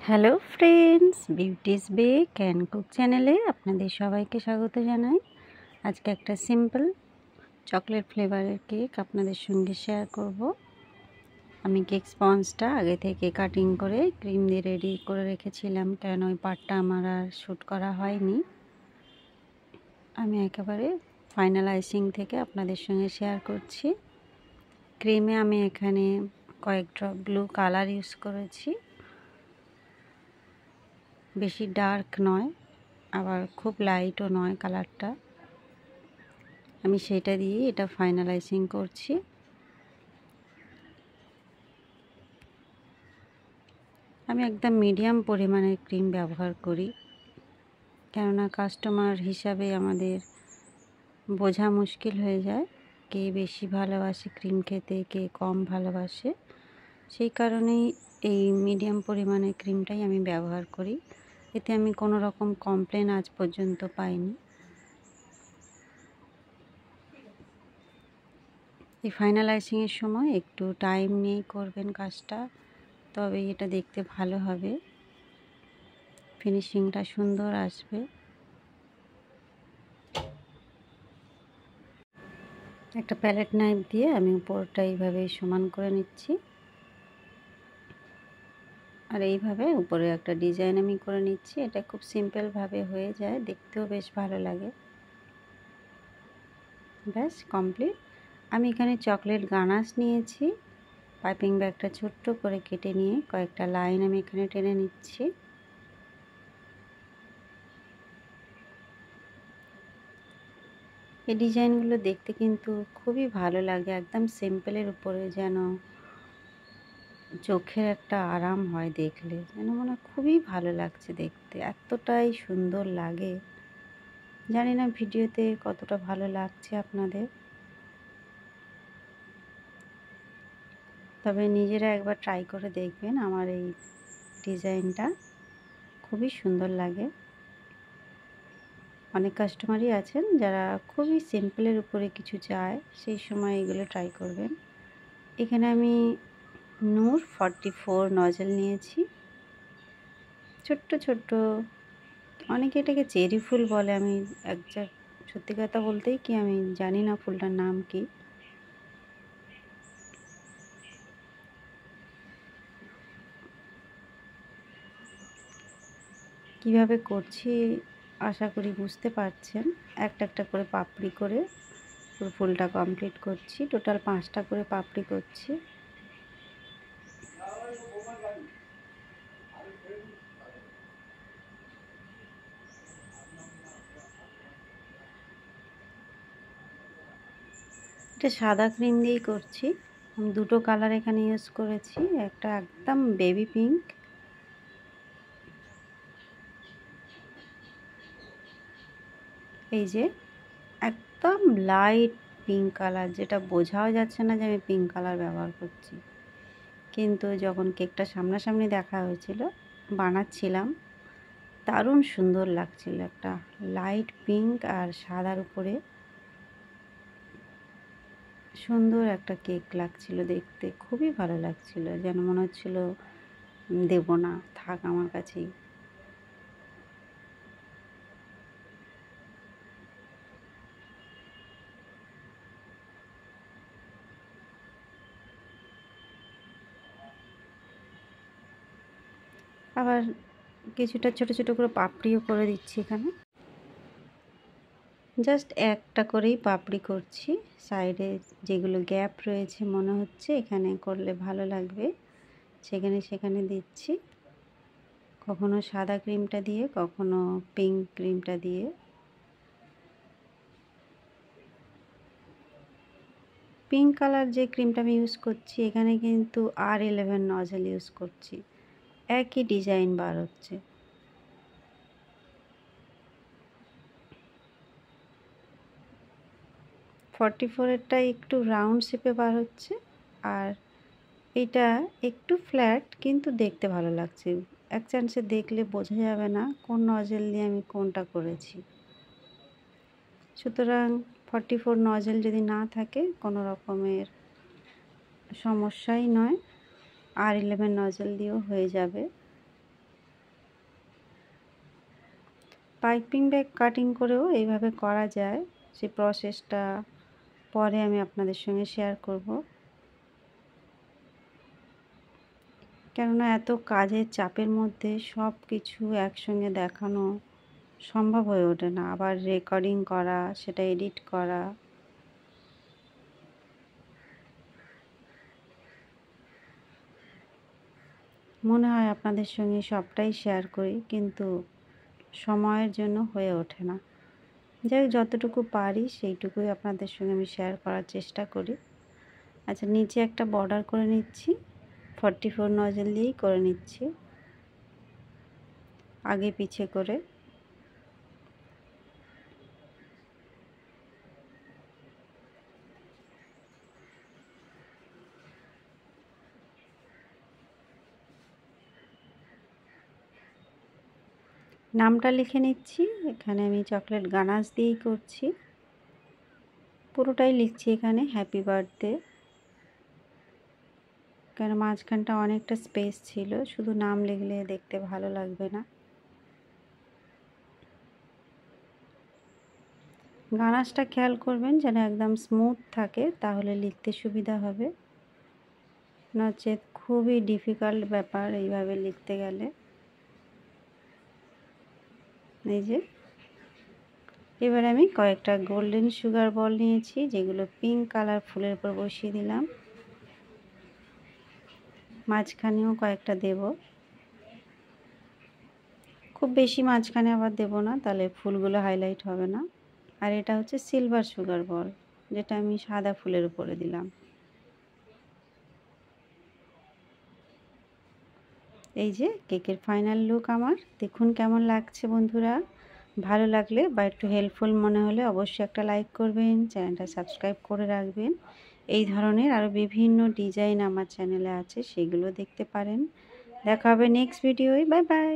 Hello friends, beauty's bake and cook চ্যানেলে আপনাদের সবাইকে স্বাগত জানাই। আজকে একটা সিম্পল চকলেট ফ্লেভারের কেক আপনাদের সঙ্গে শেয়ার করব। আমি কেক স্পঞ্জটা আগে থেকে কাটিং করে ক্রিম দিয়ে রেডি করে রেখেছিলাম, কারণ ওই পার্টটা আমার আর শ্যুট করা হয়নি। আমি একেবারে ফাইনাল আইসিং থেকে আপনাদের সঙ্গে শেয়ার করছি। ক্রিমে আমি এখানে কয়েক ড্রপ ব্লু কালার ইউজ করেছি। বেশি ডার্ক নয়, আবার খুব লাইটও নয় কালারটা। আমি সেটা দিয়ে এটা ফাইনালাইজিং করছি। আমি একদম মিডিয়াম পরিমাণের ক্রিম ব্যবহার করি, কেননা কাস্টমার হিসাবে আমাদের বোঝা মুশকিল হয়ে যায় কে বেশি ভালোবাসে ক্রিম খেতে, কে কম ভালোবাসে। সেই কারণেই এই মিডিয়াম পরিমাণের ক্রিমটাই আমি ব্যবহার করি। এতে আমি কোনো রকম কমপ্লেন আজ পর্যন্ত পাইনি। এই ফাইনালাইজিংয়ের সময় একটু টাইম নিয়ে করবেন কাজটা, তবে এটা দেখতে ভালো হবে, ফিনিশিংটা সুন্দর আসবে। একটা প্যালেট নাইফ দিয়ে আমি উপরটা এইভাবে সমান করে নিচ্ছি, আর এইভাবে উপরে একটা ডিজাইন আমি করে নিচ্ছি। এটা খুব সিম্পলভাবে হয়ে যায়, দেখতেও বেশ ভালো লাগে। ব্যাস কমপ্লিট। আমি এখানে চকলেট গানাশ নিয়েছি। পাইপিং ব্যাগটা ছোট্ট করে কেটে নিয়ে কয়েকটা লাইন আমি এখানে টেনে নিচ্ছি। এই ডিজাইনগুলো দেখতে কিন্তু খুবই ভালো লাগে, একদম সিম্পলের উপরে যেন চোখের একটা আরাম হয় দেখলে, যেন মনে খুবই ভালো লাগছে দেখতে, এতটাই সুন্দর লাগে। জানি না ভিডিওতে কতটা ভালো লাগছে আপনাদের, তবে নিজেরা একবার ট্রাই করে দেখবেন। আমার এই ডিজাইনটা খুবই সুন্দর লাগে। অনেক কাস্টমারই আছেন যারা খুবই সিম্পলের উপরে কিছু চায়, সেই সময় এগুলো ট্রাই করবেন। এখানে আমি নূর 44 নজল নিয়েছি, ছোট্ট ছোট্ট, অনেকে এটাকে চেরি ফুল বলে। আমি সত্যি কথা বলতেই কি আমি জানি না ফুলটার নাম কি। কিভাবে করছি আশা করি বুঝতে পারছেন। একটা একটা করে পাপড়ি করে পুরো ফুলটা কমপ্লিট করছি। টোটাল 5টা করে পাপড়ি করছি। এটা সাদা ক্রিম দিয়েই করছি। আমি দুটো কালার এখানে ইউজ করেছি, একটা একদম বেবি পিঙ্ক, এই যে একদম লাইট পিঙ্ক কালার, যেটা বোঝাও যাচ্ছে না যে আমি পিঙ্ক কালার ব্যবহার করছি। কিন্তু যখন কেকটা সামনাসামনি দেখা হয়েছিল, বানাচ্ছিলাম, দারুণ সুন্দর লাগছিল। একটা লাইট পিঙ্ক আর সাদার উপরে সুন্দর একটা কেক লাগছিল দেখতে, খুবই ভালো লাগছিল, যেন মনে হচ্ছিল দেব না, থাক আমার কাছেই। আবার কিছুটা ছোট ছোট করে পাপড়িও করে দিচ্ছি এখানে। জাস্ট একটা করেই পাপড়ি করছি, সাইডে যেগুলো গ্যাপ রয়েছে মনে হচ্ছে এখানে করলে ভালো লাগবে, সেখানে দিচ্ছি। কখনো সাদা ক্রিমটা দিয়ে, কখনো পিঙ্ক ক্রিমটা দিয়ে। পিঙ্ক কালার যে ক্রিমটা আমি ইউজ করছি এখানে কিন্তু R11 নজল ইউজ করছি, একই ডিজাইন বার হচ্ছে। এরটা একটু রাউন্ড শেপে বার হচ্ছে, আর এটা একটু ফ্ল্যাট, কিন্তু দেখতে ভালো লাগছে। এক চান্সে দেখলে বোঝা যাবে না কোন নজল দিয়ে আমি কোনটা করেছি। সুতরাং 44 নজল যদি না থাকে কোনো রকমের সমস্যাই নয়, R11 নজল দিয়েও হয়ে যাবে। পাইপিং ব্যাগ কাটিং করেও এইভাবে করা যায়, সেই প্রসেসটা পরে আমি আপনাদের সঙ্গে শেয়ার করব। কেননা এত কাজের চাপের মধ্যে সব কিছু একসঙ্গে দেখানো সম্ভব হয়ে ওঠে না, আবার রেকর্ডিং করা, সেটা এডিট করা। মনে হয় আপনাদের সঙ্গে সবটাই শেয়ার করি, কিন্তু সময়ের জন্য হয়ে ওঠে না। যাই যতটুকু পারি সেইটুকুই আপনাদের সঙ্গে আমি শেয়ার করার চেষ্টা করি। আচ্ছা, নিচে একটা বর্ডার করে নিচ্ছি, 44 নজল দিয়েই করে নিচ্ছি, আগে পিছে করে। নামটা লিখে নিচ্ছি, এখানে আমি চকলেট গানাশ দিয়েই করছি, পুরোটাই লিখছি এখানে হ্যাপি বার্থডে। কারণ মাঝখানটা অনেকটা স্পেস ছিল, শুধু নাম লিখলে দেখতে ভালো লাগবে না। গানাশটা খেয়াল করবেন যেন একদম স্মুথ থাকে, তাহলে লিখতে সুবিধা হবে, নচেত খুবই ডিফিকাল্ট ব্যাপার এইভাবে লিখতে গেলে। এই যে এবার আমি কয়েকটা গোল্ডেন সুগার বল নিয়েছি, যেগুলো পিঙ্ক কালার ফুলের উপর বসিয়ে দিলাম। মাঝখানেও কয়েকটা দেব, খুব বেশি মাঝখানে আবার দেব না, তাহলে ফুলগুলো হাইলাইট হবে না। আর এটা হচ্ছে সিলভার সুগার বল, যেটা আমি সাদা ফুলের উপরে দিলাম। এই যে কেকের ফাইনাল লুক আমার, দেখুন কেমন লাগছে বন্ধুরা। ভালো লাগলে বা একটু হেল্পফুল মনে হলে অবশ্যই একটা লাইক করবেন, চ্যানেলটা সাবস্ক্রাইব করে রাখবেন। এই ধরনের আরও বিভিন্ন ডিজাইন আমার চ্যানেলে আছে, সেগুলো দেখতে পারেন। দেখা হবে নেক্সট ভিডিওয়। Bye bye.